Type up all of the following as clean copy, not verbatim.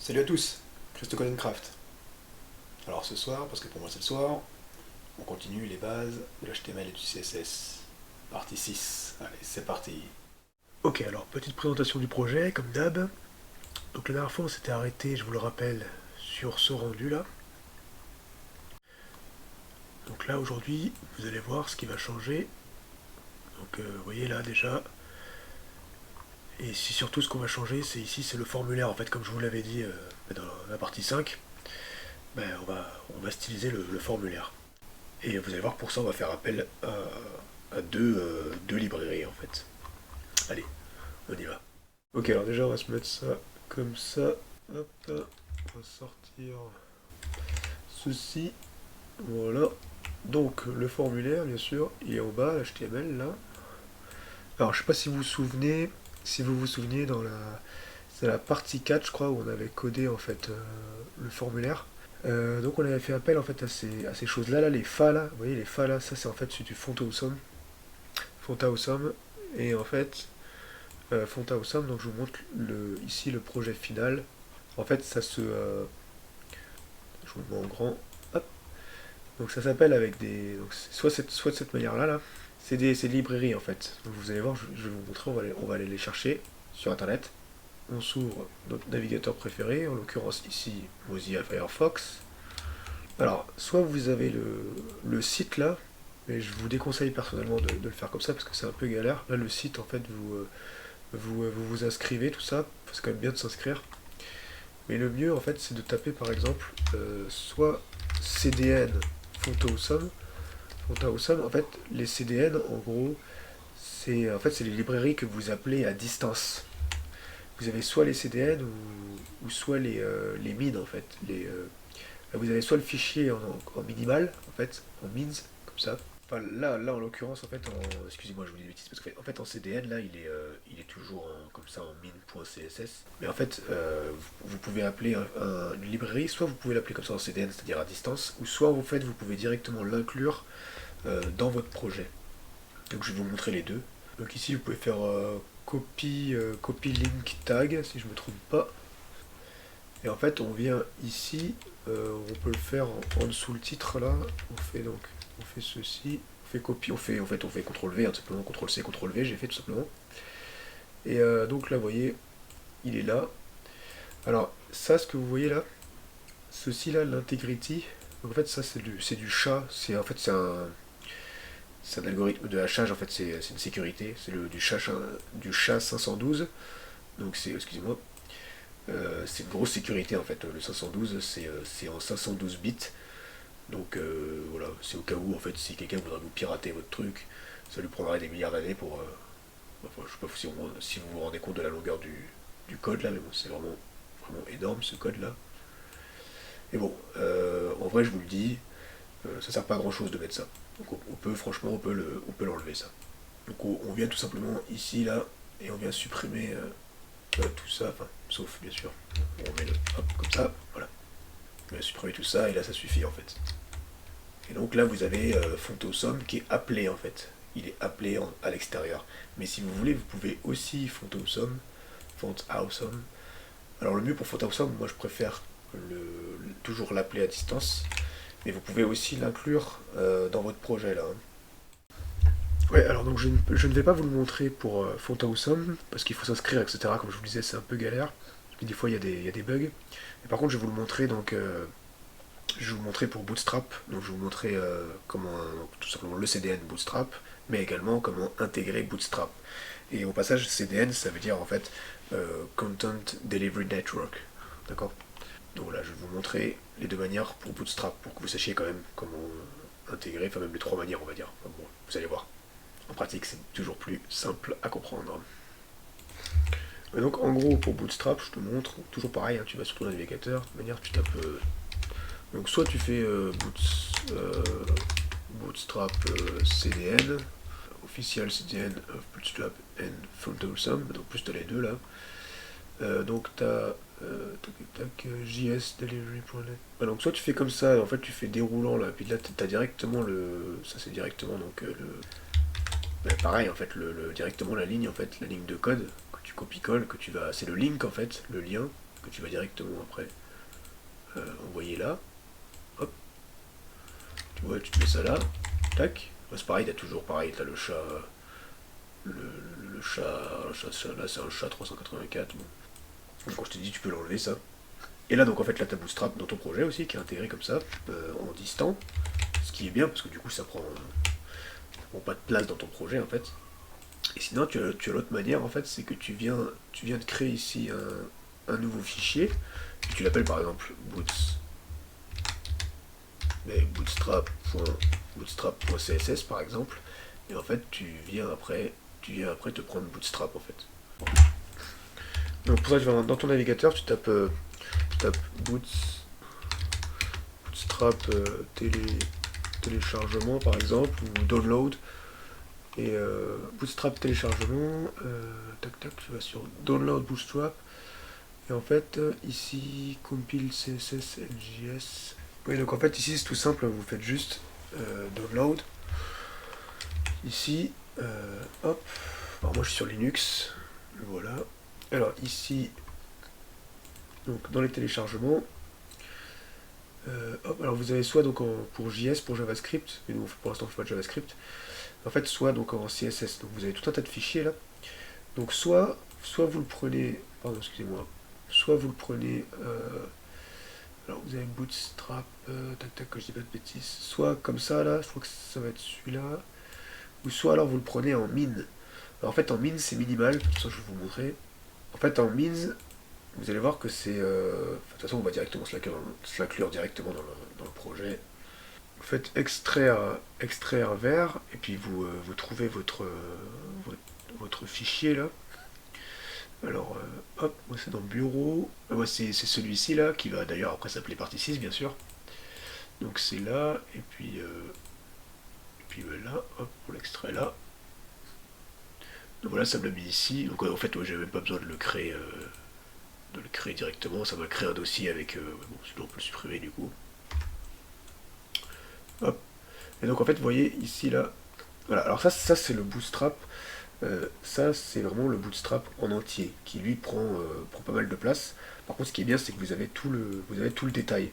Salut à tous, CryptoCodeCraft. Alors ce soir, parce que pour moi c'est le soir, on continue les bases de l'HTML et du CSS. Partie 6. Allez, c'est parti. Ok, alors petite présentation du projet, comme d'hab. Donc la dernière fois on s'était arrêté, je vous le rappelle, sur ce rendu là. Donc là aujourd'hui, vous allez voir ce qui va changer. Donc vous voyez là déjà. Et ici surtout ce qu'on va changer, c'est ici, c'est le formulaire en fait, comme je vous l'avais dit dans la partie 5. Ben, on va styliser le formulaire. Et vous allez voir, pour ça, on va faire appel à deux librairies en fait. Allez, on y va. Ok, alors déjà, on va se mettre ça comme ça. Hop, on va sortir ceci. Voilà. Donc, le formulaire, bien sûr, il est en bas, l'HTML là. Alors, je sais pas si vous vous souvenez, si vous vous souvenez, c'est la partie 4, je crois, où on avait codé en fait le formulaire. Donc on avait fait appel en fait à ces choses-là, là, les fa là, vous voyez les fa là, ça c'est en fait c'est du font awesome, font awesome, et en fait font awesome, donc je vous montre ici le projet final. En fait je vous le mets en grand, hop, donc ça s'appelle avec des, donc soit de cette manière là, c'est des librairies en fait. Donc vous allez voir, je vais vous montrer, on va aller les chercher sur internet. On s'ouvre notre navigateur préféré, en l'occurrence ici Mozilla Firefox. Alors, soit vous avez le site là, mais je vous déconseille personnellement de le faire comme ça parce que c'est un peu galère. Là, le site, en fait, vous inscrivez, tout ça. C'est quand même bien de s'inscrire. Mais le mieux, en fait, c'est de taper par exemple soit CDN Fontaawesome. Fontaawesome, en fait, les CDN, en gros, c'est les librairies que vous appelez à distance. Vous avez soit les CDN ou soit les mines, en fait. Vous avez soit le fichier en minimal, en fait, en mins, comme ça. Enfin, là en l'occurrence, en fait, excusez-moi, je vous dis des bêtises, parce qu'en fait, en CDN, là, il est toujours comme ça en min.css. Mais en fait, vous pouvez appeler une librairie, soit vous pouvez l'appeler comme ça en CDN, c'est-à-dire à distance, ou soit en fait, vous pouvez directement l'inclure dans votre projet. Donc, je vais vous montrer les deux. Donc ici, vous pouvez faire copy link tag, si je me trompe pas. Et en fait, on vient ici, on peut le faire en dessous le titre là. On fait ceci, on fait copie, on fait CTRL V, hein, tout simplement CTRL C, CTRL V, j'ai fait tout simplement. Et donc là, vous voyez, il est là. Alors, ça, ce que vous voyez là, ceci là, l'integrity, en fait, ça c'est du chat, c'est un algorithme de hachage, en fait, c'est une sécurité, c'est du chat 512, donc c'est, excusez-moi, c'est une grosse sécurité en fait. Le 512 c'est en 512 bits. Donc voilà, c'est au cas où en fait si quelqu'un voudrait vous pirater votre truc, ça lui prendrait des milliards d'années pour. Enfin, je sais pas si vous vous rendez compte de la longueur du code là, mais bon, c'est vraiment énorme ce code là. Et bon, en vrai, je vous le dis, ça sert pas à grand chose de mettre ça. Donc on peut, franchement, on peut l'enlever ça. Donc on vient tout simplement ici là, et on vient supprimer tout ça, enfin, sauf bien sûr, on met le hop comme ça, voilà. On vient supprimer tout ça et là ça suffit en fait. Et donc là vous avez font awesome qui est appelé en fait. Il est appelé à l'extérieur. Mais si vous voulez, vous pouvez aussi font awesome. Alors le mieux pour font awesome, moi je préfère toujours l'appeler à distance. Mais vous pouvez aussi l'inclure dans votre projet là, hein. Ouais, alors donc je ne vais pas vous le montrer pour font awesome, parce qu'il faut s'inscrire, etc. Comme je vous le disais, c'est un peu galère. Parce que des fois il y a des bugs. Mais par contre je vais vous le montrer donc je vais vous montrer pour Bootstrap, donc je vais vous montrer comment tout simplement le CDN Bootstrap, mais également comment intégrer Bootstrap. Et au passage, CDN, ça veut dire en fait Content Delivery Network, d'accord. Donc là, je vais vous montrer les deux manières pour Bootstrap, pour que vous sachiez quand même comment intégrer, enfin même les trois manières, on va dire. Enfin, bon, vous allez voir. En pratique, c'est toujours plus simple à comprendre. Et donc en gros, pour Bootstrap, je te montre, toujours pareil, hein, tu vas sur ton navigateur, de manière tu tapes donc soit tu fais Bootstrap CDN, official CDN of Bootstrap and Font donc plus tu as les deux là. Donc tu as jsdelivery.net. Donc soit tu fais comme ça, en fait tu fais déroulant là, puis là tu as directement ça c'est directement donc pareil en fait, directement la ligne en fait, la ligne de code que tu copies-colles, c'est le link en fait, le lien. que tu vas directement après envoyer là. Hop, tu vois, tu te mets ça là, tac. C'est pareil, t'as toujours pareil, t'as le chat, le chat, là c'est un chat 384. Bon. Donc, quand je t'ai dit, tu peux l'enlever ça. Et là, donc en fait, là, t'as Bootstrap dans ton projet aussi, qui est intégré comme ça, en distant, ce qui est bien parce que du coup, ça prend pas de place dans ton projet en fait. Et sinon, tu as l'autre manière en fait, c'est que tu viens de créer ici un nouveau fichier, et tu l'appelles par exemple bootstrap.css par exemple, et en fait, tu viens après te prendre Bootstrap en fait. Donc pour ça, tu vas dans ton navigateur, tu tapes Bootstrap téléchargement par exemple, ou download, et Bootstrap téléchargement, tac tac, tu vas sur Download Bootstrap, et en fait, ici, compile CSS LJS. Oui, donc en fait, ici c'est tout simple, vous faites juste Download. Ici, hop, alors moi je suis sur Linux, voilà. Alors ici, donc dans les téléchargements, hop, alors vous avez soit donc pour JS, pour JavaScript, mais nous pour l'instant on fait pas de JavaScript, en fait soit donc en CSS, donc vous avez tout un tas de fichiers là, donc soit vous le prenez, pardon excusez-moi, soit vous le prenez, alors vous avez Bootstrap, tac tac que je dis pas de bêtises, soit comme ça là, je crois que ça va être celui-là, ou soit alors vous le prenez en min. Alors en fait en min c'est minimal, de toute façon je vais vous montrer, en fait en min, vous allez voir que c'est, de toute façon on va directement se l'inclure directement dans le projet. Vous faites extraire vers, et puis vous trouvez votre fichier là. Alors, hop, moi c'est dans bureau. Moi c'est celui-ci là, qui va d'ailleurs après s'appeler partie 6 bien sûr. Donc c'est là, et puis là, hop, on l'extrait là. Donc voilà, ça me l'a mis ici. Donc en fait, j'avais même pas besoin de le créer directement. Ça m'a créé un dossier avec. Bon, sinon on peut le supprimer du coup. Hop. Et donc en fait, vous voyez ici là. Voilà, alors ça c'est le Bootstrap. Ça, c'est vraiment le Bootstrap en entier, qui lui prend pas mal de place. Par contre, ce qui est bien, c'est que vous avez tout le détail.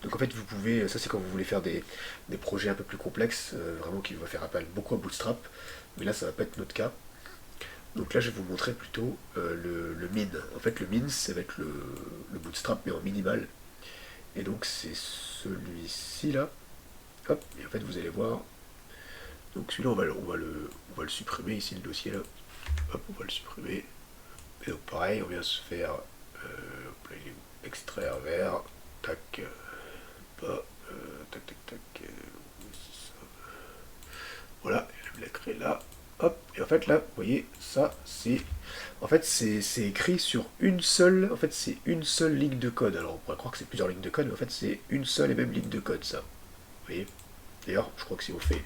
Donc en fait, vous pouvez, ça c'est quand vous voulez faire des projets un peu plus complexes, vraiment qui vont faire appel beaucoup à Bootstrap, mais là ça va pas être notre cas. Donc là, je vais vous montrer plutôt le min. En fait, le min, ça va être le Bootstrap, mais en minimal. Et donc c'est celui-ci là. Hop, et en fait, vous allez voir. Donc celui-là, on va le supprimer ici, le dossier là. Hop, on va le supprimer. Et donc pareil, on vient se faire là, il est où, extraire vers, tac, pas, tac, tac, tac, voilà, je l'ai créé là, hop, et en fait là, vous voyez, ça c'est, en fait c'est écrit sur c'est une seule ligne de code. Alors on pourrait croire que c'est plusieurs lignes de code, mais en fait c'est une seule et même ligne de code, ça. Vous voyez. D'ailleurs, je crois que si on fait,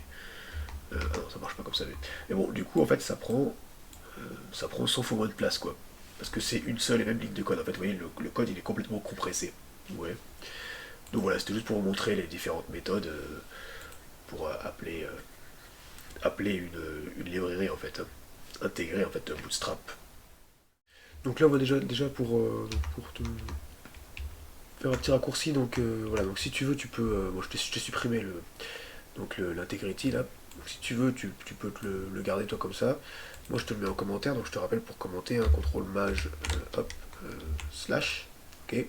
ah non, ça marche pas comme ça, mais bon, du coup en fait ça prend 100 fois moins de place, quoi. Parce que c'est une seule et même ligne de code. En fait, vous voyez, le code, il est complètement compressé. Ouais. Donc voilà, c'était juste pour vous montrer les différentes méthodes pour appeler une librairie, en fait, hein, intégrer, en fait, Bootstrap. Donc là, on va déjà pour te faire un petit raccourci, donc voilà, donc si tu veux, tu peux, bon, je t'ai supprimé l'integrity, là. Donc si tu veux, tu peux le garder toi comme ça. Moi je te le mets en commentaire, donc je te rappelle pour commenter un contrôle maj hop slash, ok.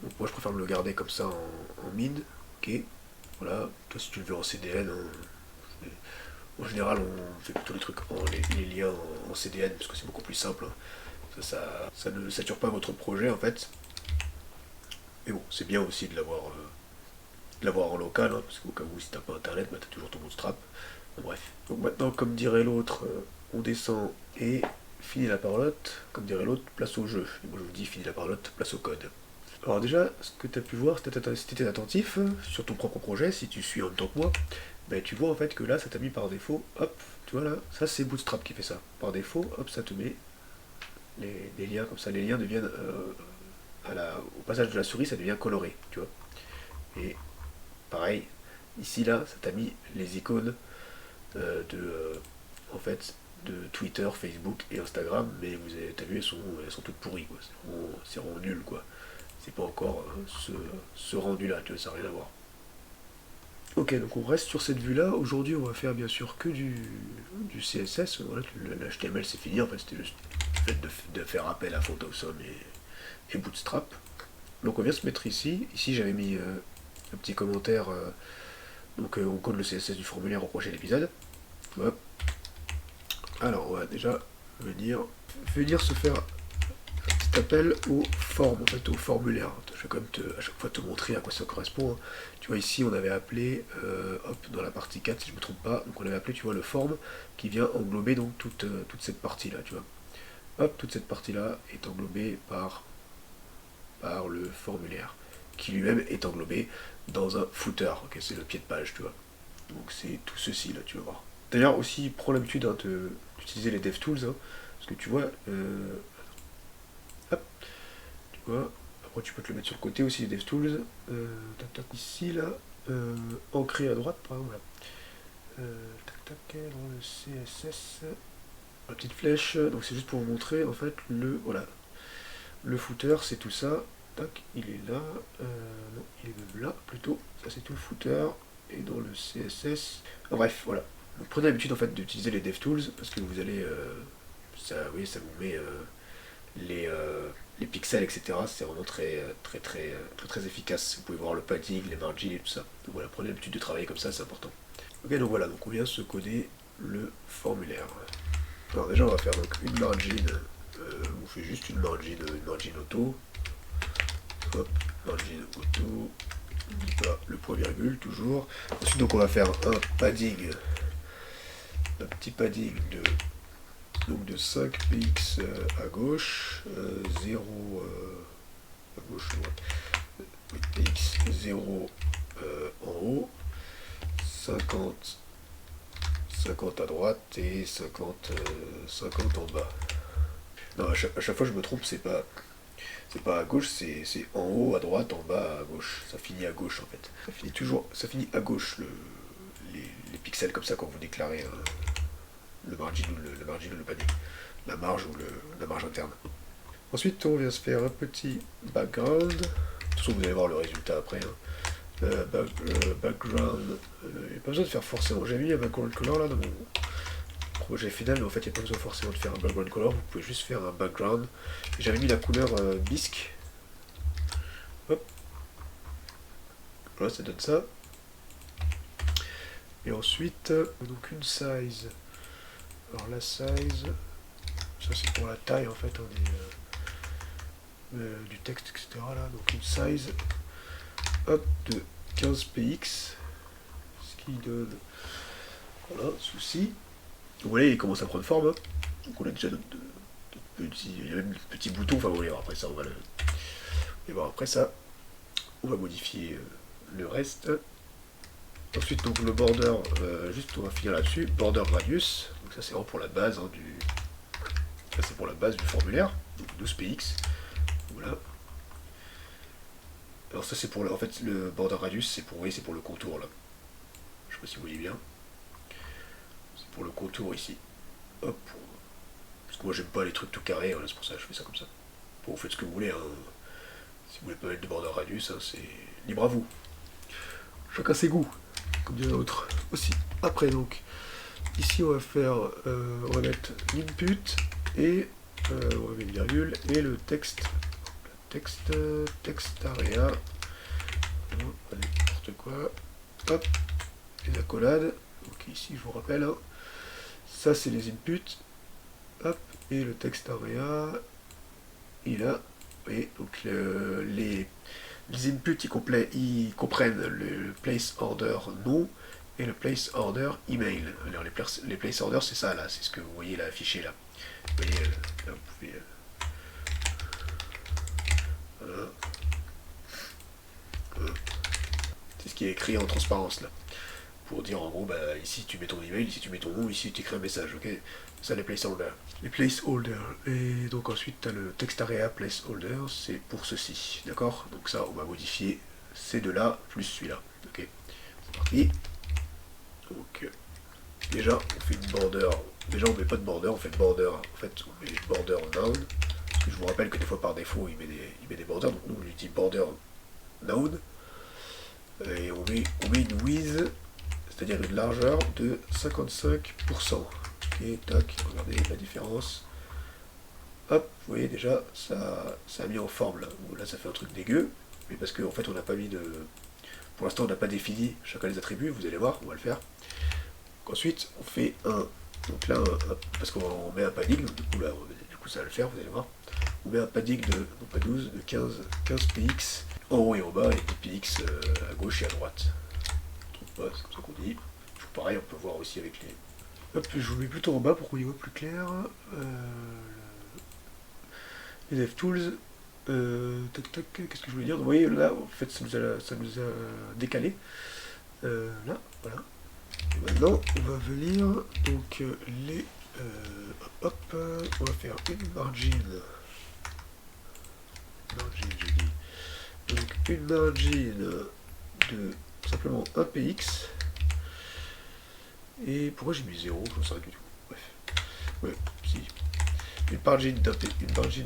Donc moi je préfère me le garder comme ça en min, ok. Voilà, toi si tu le veux en CDN, en général on fait plutôt les trucs les liens en CDN parce que c'est beaucoup plus simple, hein. Ça ne sature pas votre projet en fait. Mais bon, c'est bien aussi de l'avoir en local, hein, parce qu'au cas où si t'as pas internet, bah, t'as toujours ton bootstrap. Bon, bref. Donc maintenant, comme dirait l'autre, on descend et finit la parlotte. Comme dirait l'autre, place au jeu. Et moi je vous dis, finit la parlotte, place au code. Alors déjà, ce que tu as pu voir, si tu étais attentif sur ton propre projet, si tu suis en même temps que moi, bah, tu vois en fait que là, ça t'a mis par défaut, hop, tu vois là, ça c'est Bootstrap qui fait ça. Par défaut, hop, ça te met les liens comme ça. Les liens deviennent, au passage de la souris, ça devient coloré, tu vois. Et pareil, ici là, ça t'a mis les icônes en fait, de Twitter, Facebook et Instagram, mais t'as vu, elles sont toutes pourries, quoi. C'est vraiment nul, quoi. C'est pas encore ce rendu-là, tu vois, ça n'a rien à voir. Ok, donc on reste sur cette vue-là. Aujourd'hui, on va faire bien sûr que du CSS. Voilà, l'HTML c'est fini, en fait, c'était juste le fait de faire appel à Photoshop et Bootstrap. Donc on vient se mettre ici. Ici, j'avais mis un petit commentaire. Donc on code le CSS du formulaire au prochain épisode. Hop. Alors, on va déjà venir se faire un petit appel aux formes, en fait, au formulaire. Je vais quand même à chaque fois te montrer à quoi ça correspond. Tu vois, ici, on avait appelé, hop, dans la partie 4, si je ne me trompe pas, donc on avait appelé, tu vois, le form, qui vient englober donc toute cette partie-là, tu vois. Hop, toute cette partie-là est englobée par le formulaire, qui lui-même est englobé dans un footer. Ok, c'est le pied de page, tu vois. Donc c'est tout ceci, là, tu vas voir. D'ailleurs, aussi, prends l'habitude d'utiliser les DevTools, hein, parce que tu vois, hop, tu vois, après tu peux te le mettre sur le côté aussi, les DevTools, tac tac, ici, là, ancré à droite, par exemple, là. Tac tac, dans le CSS, la petite flèche, donc c'est juste pour vous montrer, en fait, voilà, le footer, c'est tout ça, tac, il est là, non, il est même là, plutôt, ça c'est tout le footer, et dans le CSS, bref, voilà. Donc prenez l'habitude en fait d'utiliser les DevTools parce que vous allez, ça vous met les pixels, etc. C'est vraiment très efficace. Vous pouvez voir le padding, les margins et tout ça. Donc voilà, prenez l'habitude de travailler comme ça, c'est important. Ok, donc voilà, donc on vient se coder le formulaire. Alors déjà, on va faire donc une margin. On fait juste une margin auto. Hop, margin auto. N'oublie pas le point virgule toujours. Ensuite, donc on va faire un padding. Un petit padding de 5 px à gauche, 0 à gauche, ouais, px 0 en haut, 50 à droite et 50 en bas. Non, à chaque fois je me trompe, c'est pas à gauche, c'est en haut, à droite, en bas, à gauche. Ça finit à gauche en fait. Ça finit à gauche les pixels comme ça quand vous déclarez le margin ou le panier, la marge ou la marge interne. Ensuite, on vient se faire un petit background. De toute façon, vous allez voir le résultat après. Hein. Background, il n'y a pas besoin de faire forcément. J'ai mis un background color là dans mon projet final, mais en fait, il n'y a pas besoin forcément de faire un background color. Vous pouvez juste faire un background. J'avais mis la couleur bisque. Hop. Voilà, ça donne ça. Et ensuite, donc une size. Alors la size, ça c'est pour la taille en fait du texte, etc. Là. Donc une size hop, de 15 px, ce qui donne, voilà, souci. Vous voyez, il commence à prendre forme. Hein. Donc on a déjà notre petit, il y a même un petit bouton, enfin vous allez voir après ça, on va modifier le reste. Ensuite, donc le border, juste on va finir là-dessus, border radius, donc ça c'est vraiment pour la base ça c'est pour la base du formulaire, donc 12px, voilà. Alors ça c'est pour, en fait le border radius c'est pour, c'est pour le contour là, je sais pas si vous voyez bien, c'est pour le contour ici, hop, parce que moi j'aime pas les trucs tout carrés, voilà, c'est pour ça que je fais ça comme ça. Bon, vous faites ce que vous voulez, hein. Si vous voulez pas mettre de border radius, hein, c'est libre à vous, chacun ses goûts. Comme dirait l'autre aussi. Après donc, ici on va faire, on va mettre l'input et on va mettre une virgule et le texte area, n'importe quoi, hop, les accolades. Donc ici je vous rappelle, hein, ça c'est les inputs, hop, et le texte area, il a, vous voyez, donc les inputs ils comprennent le place order nom et le place order email. Alors les place orders c'est ça là, c'est ce que vous voyez là affiché là. Vous voyez, là vous pouvez. Voilà. C'est ce qui est écrit en transparence là. Pour dire en gros, bah ici tu mets ton email, ici tu mets ton nom, ici tu écris un message, ok. Ça les placeholders. Les placeholders. Et donc ensuite tu as le text area placeholder, c'est pour ceci, d'accord. Donc ça on va modifier ces deux là plus celui-là, ok. C'est parti. Donc déjà on fait une border déjà on met pas de border, on fait border, en fait on met border noun, parce que je vous rappelle que des fois par défaut il met des borders, donc nous on lui dit border noun, et on met une width, c'est-à-dire une largeur de 55%. Ok, tac, regardez la différence. Hop, vous voyez déjà, ça a mis en forme là. Bon, là ça fait un truc dégueu, mais parce qu'en fait on n'a pas mis de... Pour l'instant on n'a pas défini chacun des attributs, vous allez voir, on va le faire. Donc, ensuite on fait un... Donc là, parce qu'on met un padding, donc du coup ça va le faire, vous allez voir. On met un padding de, non pas 12, de 15 px en haut et en bas, et 10 px à gauche et à droite. Je trouve pas, c'est comme ça qu'on dit. Pareil, on peut voir aussi avec les... Hop, je vous mets plutôt en bas pour qu'on y voit plus clair. Les DevTools. Tac tac, qu'est-ce que je voulais dire? Vous voyez là, en fait, ça nous a décalé. Là, voilà. Et maintenant, on va venir, donc, les... hop, on va faire une margin. Margin, j'ai dit. Donc, une margin de simplement 1 px. Et pourquoi j'ai mis 0? Je ne sais rien du tout. Bref. Ouais, si. Une margin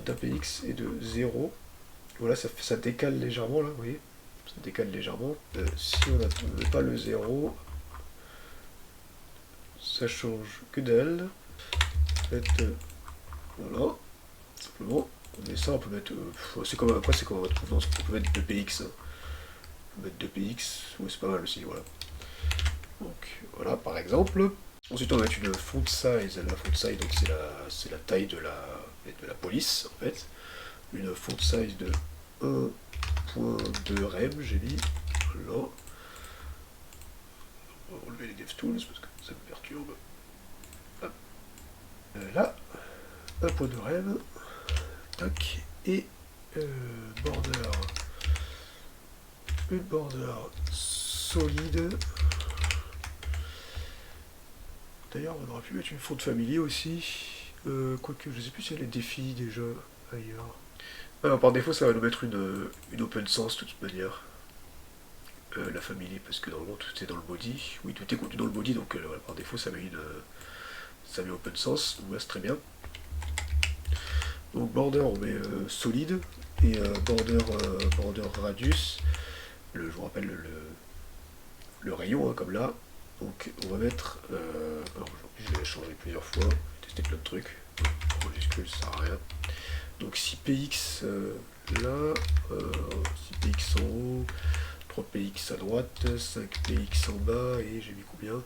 d'un px est de 0. Voilà, ça décale légèrement là, vous voyez? Ça décale légèrement. Si on ne met pas le 0, ça change que dalle. En fait, voilà. Simplement, on met ça, on peut mettre... c'est comme après, c'est comme votre convenance. On peut mettre 2px. Hein. On peut mettre 2px, ouais, c'est pas mal aussi, voilà. Donc, voilà, par exemple. Ensuite, on va mettre une font size. La font size, donc c'est la taille de la police, en fait. Une font size de 1.2 rem, j'ai mis. Voilà. On va enlever les DevTools parce que ça me perturbe. Hop. Là, 1.2 rem. Tac. Et border. Une border solide. D'ailleurs, on aurait pu mettre une faute family aussi. Quoique, je sais plus si elle est définie déjà ailleurs. Alors, par défaut, ça va nous mettre une open source de toute manière. La family, parce que normalement tout est dans le body. Oui, tout est contenu dans le body, donc voilà, par défaut, ça met open source. Donc là, c'est très bien. Donc, border, on met solide. Et border radius. Je vous rappelle le rayon, hein, comme là. Donc on va mettre, alors je vais changer plusieurs fois, tester plein de trucs, majuscule ça sert à rien. Donc 6px là, 6px en haut, 3px à droite, 5px en bas, et j'ai mis combien?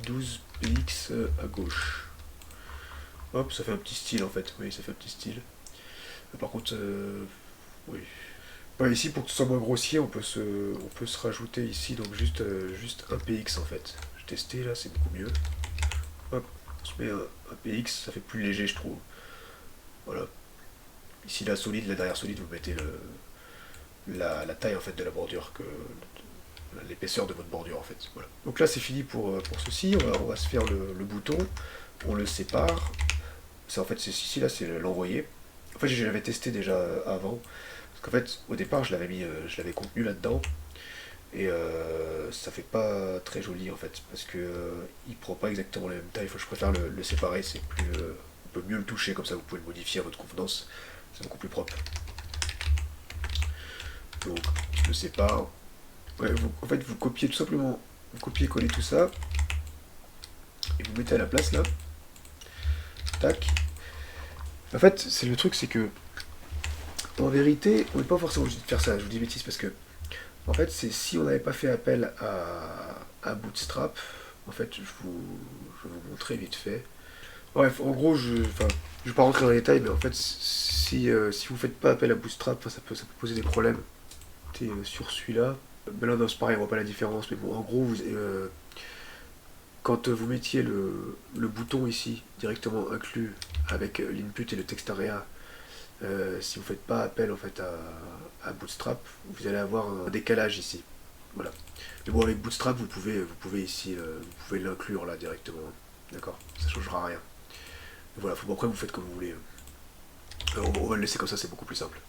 12px à gauche. Hop, ça fait un petit style en fait, oui ça fait un petit style. Par contre, oui. Ici, pour que ce soit moins grossier, on peut se rajouter ici, donc juste 1px en fait. J'ai testé là, c'est beaucoup mieux. Hop, on se met un px, ça fait plus léger je trouve. Voilà. Ici la solide, la derrière solide, vous mettez la taille en fait de la bordure, l'épaisseur de votre bordure en fait. Voilà. Donc là c'est fini pour ceci, on va se faire le bouton, on le sépare. En fait c'est ici là, c'est l'envoyer. En fait je l'avais testé déjà avant. Parce qu'en fait, au départ, je l'avais contenu là-dedans, et ça fait pas très joli en fait, parce que il prend pas exactement la même taille. Je préfère le séparer, c'est plus, on peut mieux le toucher, comme ça vous pouvez le modifier à votre convenance, c'est beaucoup plus propre. Donc, je le sépare. Ouais, en fait, vous copiez tout simplement, vous copiez-collez tout ça, et vous mettez à la place là. Tac. En fait, c'est le truc, c'est que en vérité, on n'est pas forcément obligé de faire ça, je vous dis bêtise, parce que en fait, c'est si on n'avait pas fait appel à Bootstrap, en fait, je vais vous montrer vite fait. Bref, en gros, je ne vais pas rentrer dans les détails, mais en fait, si vous ne faites pas appel à Bootstrap, ça peut poser des problèmes. Sur celui-là, ben là, non, c'est pareil, on voit pas la différence, mais bon, en gros, quand vous mettiez le bouton ici, directement inclus, avec l'input et le text area, si vous ne faites pas appel en fait à Bootstrap, vous allez avoir un décalage ici. Voilà. Mais bon, avec Bootstrap, vous pouvez ici, vous pouvez l'inclure là directement. D'accord. Ça ne changera rien. Et voilà. Après, vous faites comme vous voulez. On va le laisser comme ça, c'est beaucoup plus simple.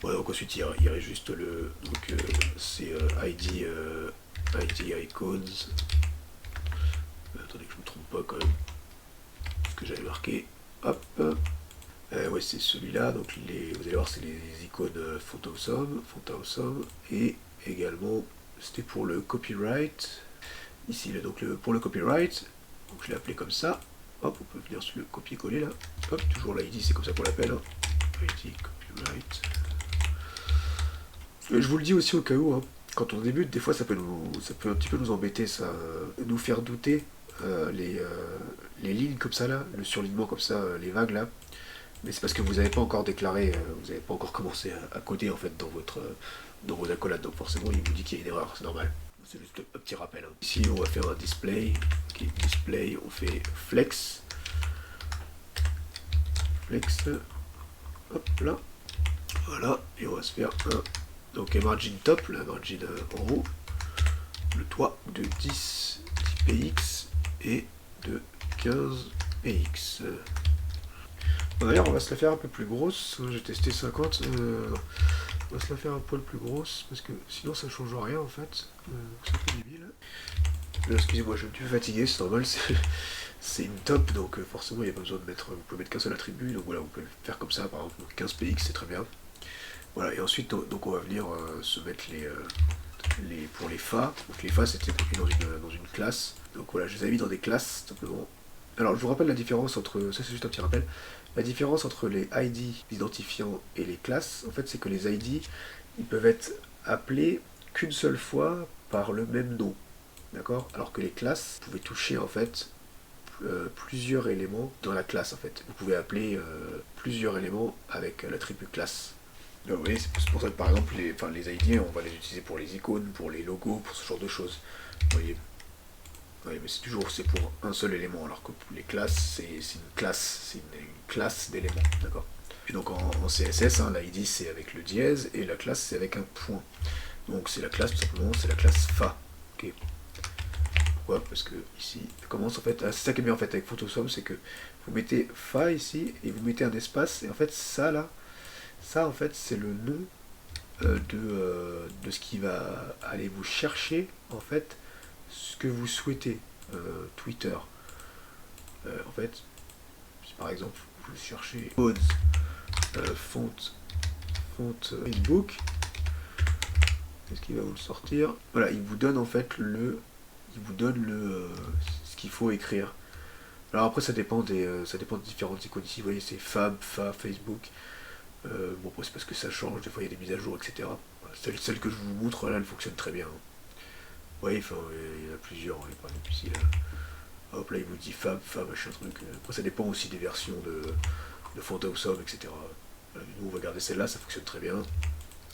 Ouais, donc ensuite, il reste juste donc c'est ID icons. Attendez que je me trompe pas quand même. que j'avais marqué. Hop. Ouais, c'est celui-là. Donc vous allez voir, c'est les icônes font awesome. Et également, c'était pour le copyright. Ici, là, donc pour le copyright, donc je l'ai appelé comme ça. Hop, on peut venir sur le copier-coller là. Hop, toujours l'ID, c'est comme ça qu'on l'appelle. Hein. ID, copyright. Je vous le dis aussi au cas où, hein, quand on débute, des fois ça peut un petit peu nous embêter, ça, nous faire douter les lignes comme ça là, le surlignement comme ça, les vagues là. Mais c'est parce que vous n'avez pas encore déclaré, vous n'avez pas encore commencé à coder en fait dans vos accolades, donc forcément il vous dit qu'il y a une erreur, c'est normal. C'est juste un petit rappel. Hein. Ici on va faire un display. Ok, display, on fait flex. Hop là. Voilà, et on va se faire un. Donc un margin top, la margin en haut, le toit de 10 px et de 15 px. D'ailleurs on va se la faire un peu plus grosse, j'ai testé 50, on va se la faire un poil plus grosse parce que sinon ça change rien en fait, c'est un peu débile. Excusez-moi, je suis fatigué, c'est normal, c'est une top, donc forcément il n'y a pas besoin de mettre, vous pouvez mettre qu'un seul attribut, donc voilà, vous pouvez faire comme ça, par exemple 15 px c'est très bien. Voilà, et ensuite donc on va venir se mettre pour les fa, donc les fa c'était prévu dans une classe, donc voilà, je les ai mis dans des classes simplement. Alors je vous rappelle la différence entre, ça c'est juste un petit rappel, la différence entre les ID, les identifiants et les classes, en fait c'est que les ID, ils peuvent être appelés qu'une seule fois par le même nom, d'accord? Alors que les classes, vous pouvez toucher en fait plusieurs éléments dans la classe en fait. Vous pouvez appeler plusieurs éléments avec l'attribut classe. Donc, vous voyez, c'est pour ça que par exemple les ID, on va les utiliser pour les icônes, pour les logos, pour ce genre de choses. Vous voyez? Oui, mais c'est pour un seul élément, alors que pour les classes, c'est une classe d'éléments, d'accord? Et donc en CSS, hein, l'ID c'est avec le dièse et la classe c'est avec un point. Donc c'est la classe tout simplement, c'est la classe fa. Okay. Pourquoi? Parce que ici, commence en fait, c'est ça qui est bien en fait avec Photosum, c'est que vous mettez fa ici et vous mettez un espace et en fait ça là, ça en fait c'est le nom de ce qui va aller vous chercher en fait ce que vous souhaitez. Twitter. En fait, si par exemple vous cherchez Modes font Facebook, qu'est-ce qu'il va vous le sortir? Voilà, il vous donne en fait ce qu'il faut écrire. Alors après ça dépend des différentes icônes ici. Vous voyez c'est Fab, Fa, Facebook. Bon c'est parce que ça change, des fois il y a des mises à jour, etc. Celle que je vous montre là, elle fonctionne très bien. Vous voyez, enfin, il y en a plusieurs, hein, par exemple ici là. Hop là il vous dit Fab, machin truc. Après ça dépend aussi des versions de Photosum, etc. Nous on va garder celle-là, ça fonctionne très bien.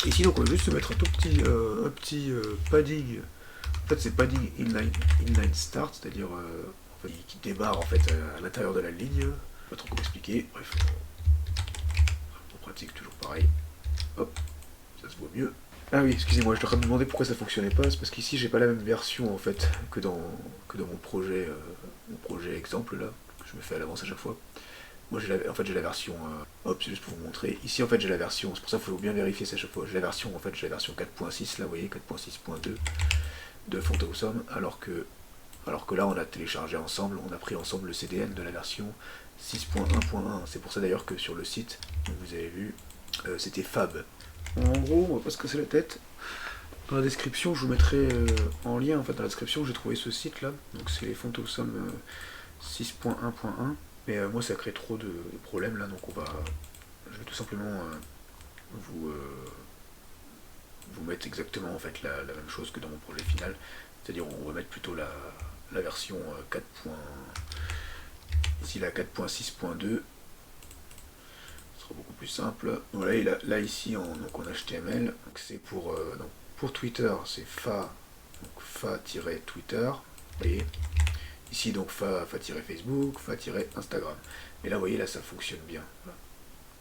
Ici donc on va juste se mettre un petit padding. En fait c'est padding inline start, c'est-à-dire en fait, qui démarre en fait à l'intérieur de la ligne. Pas trop comment expliquer. Bref, on pratique toujours pareil. Hop, ça se voit mieux. Ah oui, excusez-moi, je suis en train de me demander pourquoi ça fonctionnait pas. C'est parce qu'ici j'ai pas la même version en fait que dans mon projet exemple là que je me fais à l'avance à chaque fois. Moi en fait j'ai la version hop, c'est juste pour vous montrer. Ici en fait j'ai la version, c'est pour ça qu'il faut bien vérifier ça à chaque fois. J'ai la version 4.6 là, vous voyez, 4.6.2 de Photosum, alors que là on a téléchargé ensemble, on a pris ensemble le CDN de la version 6.1.1. C'est pour ça d'ailleurs que sur le site, vous avez vu, c'était Fab. En gros, on va pas se casser la tête. Dans la description, je vous mettrai en lien, en fait, dans la description, j'ai trouvé ce site là. Donc c'est Photosum 6.1.1. Mais moi, ça crée trop de problèmes là, donc je vais tout simplement vous mettre exactement en fait la même chose que dans mon projet final. C'est-à-dire, on va mettre plutôt la version 4. Ici, la 4.6.2. Beaucoup plus simple. Voilà, et là ici donc en HTML, c'est pour Twitter, c'est fa-twitter, vous voyez. Ici donc fa-Facebook, fa-Instagram. Et là vous voyez, là ça fonctionne bien. Voilà.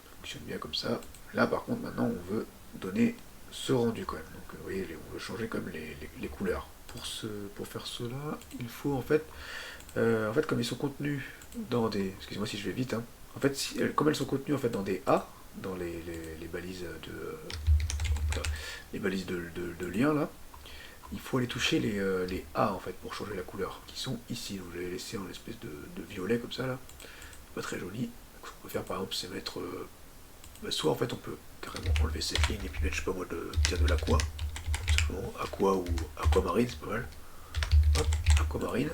Ça fonctionne bien comme ça. Là par contre maintenant on veut donner ce rendu quand même. Donc vous voyez, on veut changer comme les couleurs. Pour faire cela, il faut en fait comme ils sont contenus dans des. Excusez-moi si je vais vite, hein. En fait, comme elles sont contenues en fait dans des A, dans les balises de lien là, il faut aller toucher les A en fait pour changer la couleur, qui sont ici. Donc je vais les laisser en espèce de violet comme ça là. pas très joli. Donc, ce qu'on peut faire par exemple c'est mettre, soit en fait on peut carrément enlever cette ligne et puis mettre je sais pas moi de l'aqua, simplement aqua ou aquamarine, c'est pas mal. Hop, aquamarine,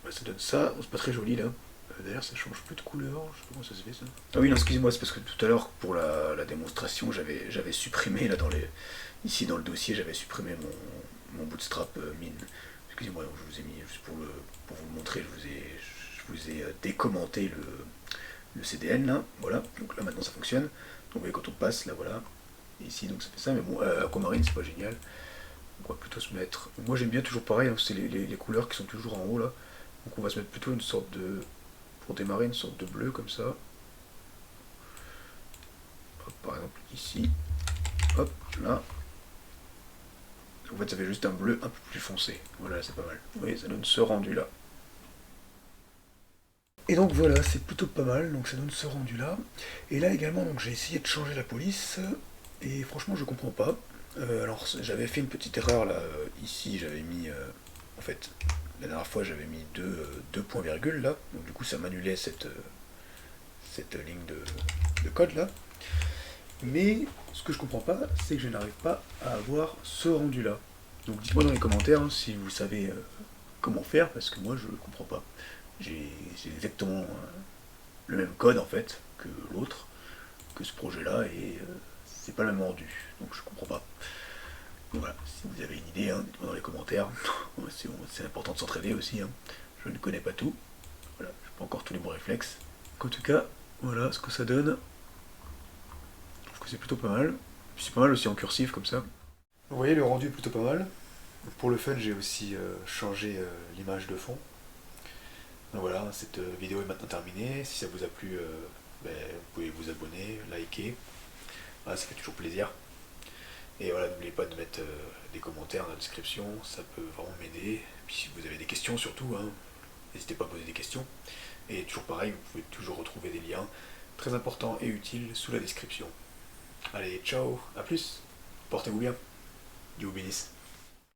ça donne ça, c'est pas très joli là. D'ailleurs ça change plus de couleur, je sais pas comment ça se fait ça. Ah oui non excusez-moi, c'est parce que tout à l'heure pour la démonstration j'avais supprimé là ici dans le dossier j'avais supprimé mon bootstrap min. Excusez-moi, je vous ai mis juste pour vous le montrer, je vous ai décommenté le CDN là, voilà, donc là maintenant ça fonctionne. Donc vous voyez quand on passe là voilà, ici donc ça fait ça, mais bon aquamarine c'est pas génial. On va plutôt se mettre. Moi j'aime bien toujours pareil, hein, c'est les couleurs qui sont toujours en haut là. Donc on va se mettre plutôt une sorte de. Pour démarrer une sorte de bleu comme ça. Hop, par exemple ici. Hop, là. En fait ça fait juste un bleu un peu plus foncé. Voilà, c'est pas mal. Vous voyez, ça donne ce rendu là. Et donc voilà, c'est plutôt pas mal, donc ça donne ce rendu là. Et là également, donc j'ai essayé de changer la police, et franchement je comprends pas. Alors j'avais fait une petite erreur là, ici j'avais mis, en fait, la dernière fois j'avais mis deux points virgules là, donc du coup ça m'annulait cette ligne de code là. Mais ce que je comprends pas, c'est que je n'arrive pas à avoir ce rendu là. Donc dites-moi dans les commentaires hein, si vous savez comment faire, parce que moi je ne comprends pas. J'ai exactement le même code en fait que l'autre, que ce projet là, et c'est pas le même rendu, donc je comprends pas. Donc voilà, si vous avez une idée, hein, dites-moi dans les commentaires. C'est important de s'entraîner aussi, hein. Je ne connais pas tout, voilà, je n'ai pas encore tous les bons réflexes. En tout cas, voilà ce que ça donne. Je trouve que c'est plutôt pas mal. Puis c'est pas mal aussi en cursif comme ça. Vous voyez, le rendu est plutôt pas mal. Pour le fun, j'ai aussi changé l'image de fond. Donc voilà, cette vidéo est maintenant terminée. Si ça vous a plu, vous pouvez vous abonner, liker. Voilà, ça fait toujours plaisir. Et voilà, n'oubliez pas de mettre des commentaires dans la description, ça peut vraiment m'aider. Puis si vous avez des questions surtout, hein, n'hésitez pas à poser des questions. Et toujours pareil, vous pouvez toujours retrouver des liens très importants et utiles sous la description. Allez, ciao, à plus, portez-vous bien, Dieu vous bénisse.